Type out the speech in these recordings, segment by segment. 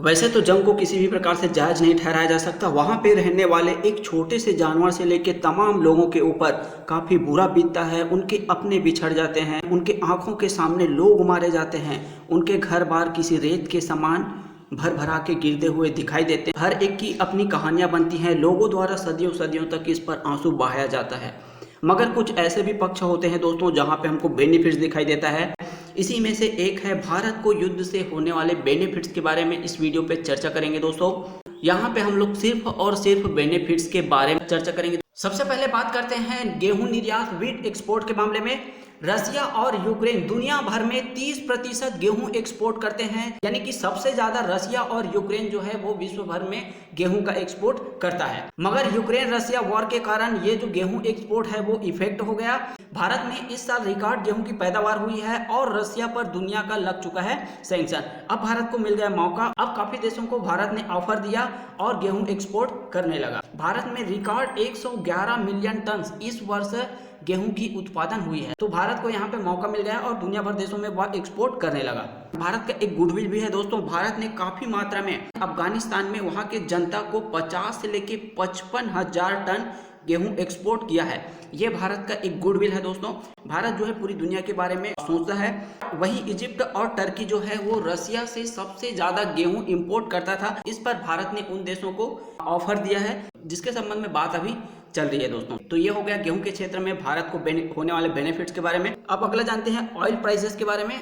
वैसे तो जंग को किसी भी प्रकार से जायज़ नहीं ठहराया जा सकता। वहाँ पे रहने वाले एक छोटे से जानवर से लेकर तमाम लोगों के ऊपर काफ़ी बुरा बीतता है। उनके अपने बिछड़ जाते हैं, उनके आंखों के सामने लोग मारे जाते हैं, उनके घर बार किसी रेत के समान भर भरा के गिरते हुए दिखाई देते हैं। हर एक की अपनी कहानियाँ बनती हैं, लोगों द्वारा सदियों सदियों तक इस पर आंसू बहाया जाता है। मगर कुछ ऐसे भी पक्ष होते हैं दोस्तों जहाँ पे हमको बेनिफिट्स दिखाई देता है। इसी में से एक है भारत को युद्ध से होने वाले बेनिफिट्स के बारे में इस वीडियो पे चर्चा करेंगे दोस्तों। यहाँ पे हम लोग सिर्फ और सिर्फ बेनिफिट्स के बारे में चर्चा करेंगे। सबसे पहले बात करते हैं गेहूं निर्यात व्हीट एक्सपोर्ट के मामले में। रसिया और यूक्रेन दुनिया भर में 30% गेहूं एक्सपोर्ट करते हैं, यानी कि सबसे ज्यादा रसिया और यूक्रेन जो है वो विश्व भर में गेहूं का एक्सपोर्ट करता है। मगर यूक्रेन रसिया वॉर के कारण ये जो गेहूं एक्सपोर्ट है वो इफेक्ट हो गया। भारत में इस साल रिकॉर्ड गेहूं की पैदावार हुई है और रसिया पर दुनिया का लग चुका है सैंक्शन। अब भारत को मिल गया मौका। अब काफी देशों को भारत ने ऑफर दिया और गेहूं एक्सपोर्ट करने लगा। भारत में रिकॉर्ड 111 मिलियन टन इस वर्ष गेहूं की उत्पादन हुई है। तो भारत को यहाँ पे मौका मिल गया और दुनिया भर देशों में वह एक्सपोर्ट करने लगा। भारत का एक गुडविल भी है दोस्तों। भारत ने काफी मात्रा में अफगानिस्तान में वहाँ के जनता को 50 से लेके 55,000 टन गेहूं एक्सपोर्ट किया है। ये भारत का एक गुडविल है दोस्तों। भारत जो है पूरी दुनिया के बारे में सोचता है। वहीं इजिप्ट और टर्की जो है वो रसिया से सबसे ज्यादा गेहूं इंपोर्ट करता था। इस पर भारत ने उन देशों को ऑफर दिया है, जिसके संबंध में बात अभी चल रही है दोस्तों। तो ये हो गया गेहूं के क्षेत्र में भारत को होने वाले बेनिफिट्स के बारे में। अब अगला जानते हैं ऑयल प्राइसेस के बारे में।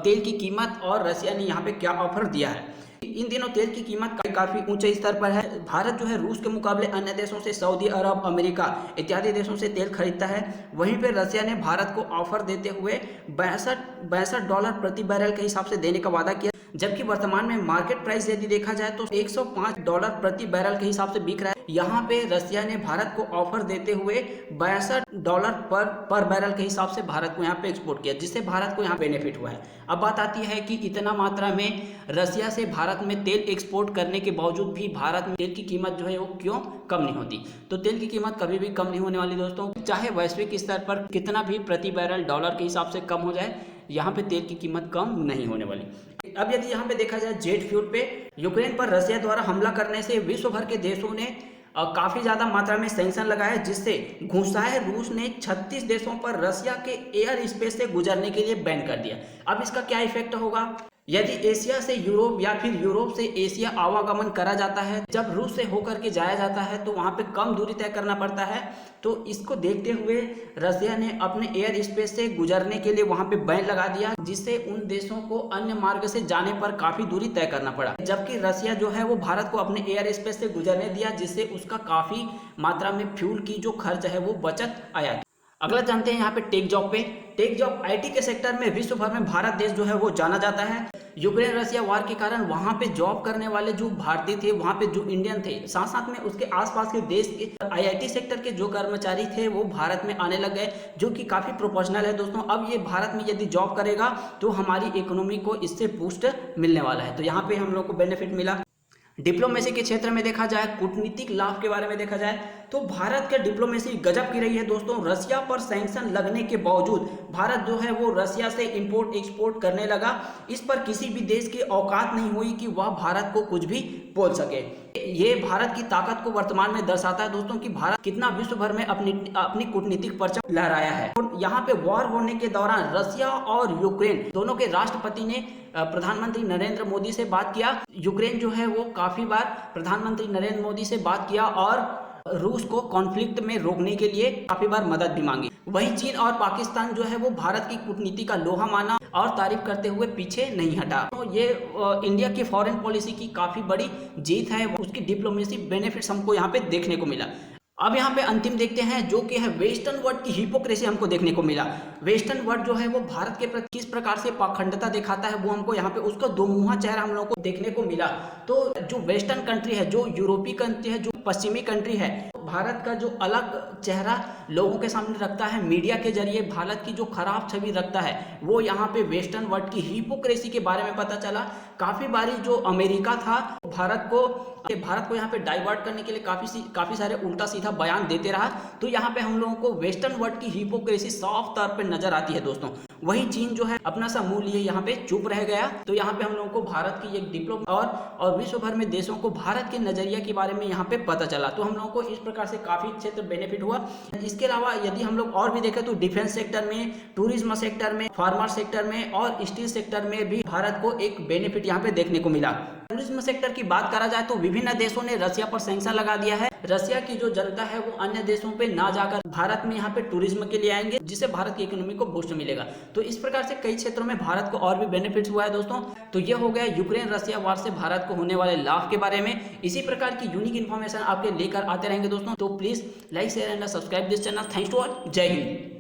तेल की कीमत और रसिया ने यहाँ पे क्या ऑफर दिया है। इन दिनों तेल की कीमत काफी ऊंचे स्तर पर है। भारत जो है रूस के मुकाबले अन्य देशों से सऊदी अरब, अमेरिका इत्यादि देशों से तेल खरीदता है। वहीं पे रसिया ने भारत को ऑफर देते हुए $62 प्रति बैरल के हिसाब से देने का वादा किया, जबकि वर्तमान में मार्केट प्राइस यदि देखा जाए तो $105 प्रति बैरल के हिसाब से बिक रहा है। यहाँ पे रसिया ने भारत को ऑफर देते हुए $62 पर बैरल के हिसाब से भारत को यहाँ पे एक्सपोर्ट किया, जिससे भारत को यहाँ बेनिफिट हुआ है। अब बात आती है कि इतना मात्रा में रसिया से भारत में तेल एक्सपोर्ट करने के बावजूद भी भारत में तेल की कीमत जो है वो क्यों कम नहीं होती। तो तेल की कीमत कभी भी कम नहीं होने वाली दोस्तों, चाहे वैश्विक स्तर पर कितना भी प्रति बैरल डॉलर के हिसाब से कम हो जाए, यहाँ पे तेल की कीमत कम नहीं होने वाली। अब यदि यहाँ पे देखा जाए जेट फ्यूल पे, यूक्रेन पर रसिया द्वारा हमला करने से विश्व भर के देशों ने काफी ज्यादा मात्रा में सैंक्शन लगाया, जिससे घुसाए रूस ने 36 देशों पर रसिया के एयर स्पेस से गुजरने के लिए बैन कर दिया। अब इसका क्या इफेक्ट होगा। यदि एशिया से यूरोप या फिर यूरोप से एशिया आवागमन करा जाता है, जब रूस से होकर के जाया जाता है तो वहां पे कम दूरी तय करना पड़ता है। तो इसको देखते हुए रसिया ने अपने एयर स्पेस से गुजरने के लिए वहां पे बैन लगा दिया, जिससे उन देशों को अन्य मार्ग से जाने पर काफी दूरी तय करना पड़ा। जबकि रसिया जो है वो भारत को अपने एयर स्पेस से गुजरने दिया, जिससे उसका काफी मात्रा में फ्यूल की जो खर्च है वो बचत आया। अगला जानते हैं यहाँ पे टेक जॉब पे। टेक जॉब आईटी के सेक्टर में विश्व भर में भारत देश जो है वो जाना जाता है। यूक्रेन रसिया वार के कारण वहां पे जॉब करने वाले जो भारतीय थे, वहां पे जो इंडियन थे, साथ साथ में उसके आसपास के देश के आईआईटी सेक्टर के जो कर्मचारी थे वो भारत में आने लग गए, जो कि काफी प्रोफेशनल है दोस्तों। अब ये भारत में यदि जॉब करेगा तो हमारी इकोनॉमी को इससे बूस्ट मिलने वाला है। तो यहाँ पे हम लोग को बेनिफिट मिला। डिप्लोमेसी के क्षेत्र में देखा जाए, कूटनीतिक लाभ के बारे में देखा जाए तो भारत के डिप्लोमेसी गजब की रही है दोस्तों। रसिया पर सैंक्शन लगने के बावजूद भारत जो है वो रसिया से इंपोर्ट एक्सपोर्ट करने लगा। इस पर किसी भी देश की औकात नहीं हुई कि वह भारत को कुछ भी बोल सके। ये भारत की ताकत को वर्तमान में दर्शाता है दोस्तों कि भारत कितना विश्व भर में अपनी कूटनीतिक परचम लहराया है। यहाँ पे वॉर होने के दौरान रसिया और यूक्रेन दोनों के राष्ट्रपति ने प्रधानमंत्री नरेंद्र मोदी से बात किया। यूक्रेन जो है वो काफी बार प्रधानमंत्री नरेंद्र मोदी से बात किया और रूस को कॉन्फ्लिक्ट में रोकने के लिए काफी बार मदद भी मांगी। वहीं चीन और पाकिस्तान जो है वो भारत की कूटनीति का लोहा माना और तारीफ करते हुए पीछे नहीं हटा। तो ये इंडिया की फॉरेन पॉलिसी की काफी बड़ी जीत है, उसकी डिप्लोमेसी बेनिफिट्स हमको यहाँ पे देखने को मिला। अब यहाँ पे अंतिम देखते हैं, जो कि है वेस्टर्न वर्ल्ड की हिपोक्रेसी हमको देखने को मिला। वेस्टर्न वर्ल्ड जो है वो भारत के प्रति किस प्रकार से पाखंडता दिखाता है, वो हमको यहाँ पे उसका दो मुंहा चेहरा हम लोगों को देखने को मिला। तो जो वेस्टर्न कंट्री है, जो यूरोपीय कंट्री है, जो पश्चिमी कंट्री है, भारत का जो अलग चेहरा लोगों के सामने रखता है, मीडिया के जरिए भारत की जो खराब छवि रखता है, वो यहाँ पे वेस्टर्न वर्ल्ड की हिपोक्रेसी के बारे में पता चला। काफ़ी बारी जो अमेरिका था भारत को यहाँ पे डाइवर्ट करने के लिए काफ़ी सारे उल्टा सीधा बयान देते रहा। तो यहाँ पे हम लोगों को वेस्टर्न वर्ल्ड की हिपोक्रेसी साफ तौर पे नजर आती है दोस्तों। वही चीन जो है अपना सा मुंह लिए यहाँ पे चुप रह गया। तो यहाँ पे हम लोगों को भारत की एक डिप्लोमेट और विश्व भर में देशों को भारत के नजरिया के बारे में यहाँ पे पता चला। तो हम लोगों को इस प्रकार से काफी क्षेत्र बेनिफिट हुआ। इसके अलावा यदि हम लोग और भी देखें तो डिफेंस सेक्टर में, टूरिज्म सेक्टर में, फार्मर सेक्टर में और स्टील सेक्टर में भी भारत को एक बेनिफिट यहाँ पे देखने को मिला। टूरिज्म सेक्टर की बात करा जाए तो विभिन्न देशों ने रसिया पर सैंक्शन लगा दिया है। रसिया की जो जनता है वो अन्य देशों पे ना जाकर भारत में यहाँ पे टूरिज्म के लिए आएंगे, जिससे भारत की इकोनॉमी को बूस्ट मिलेगा। तो इस प्रकार से कई क्षेत्रों में भारत को और भी बेनिफिट्स हुआ है दोस्तों। तो ये हो गया यूक्रेन रसिया वार से भारत को होने वाले लाभ के बारे में। इसी प्रकार की यूनिक इन्फॉर्मेशन आपके लेकर आते रहेंगे दोस्तों। तो please like share and subscribe this channel. Thanks to all. जय हिंद।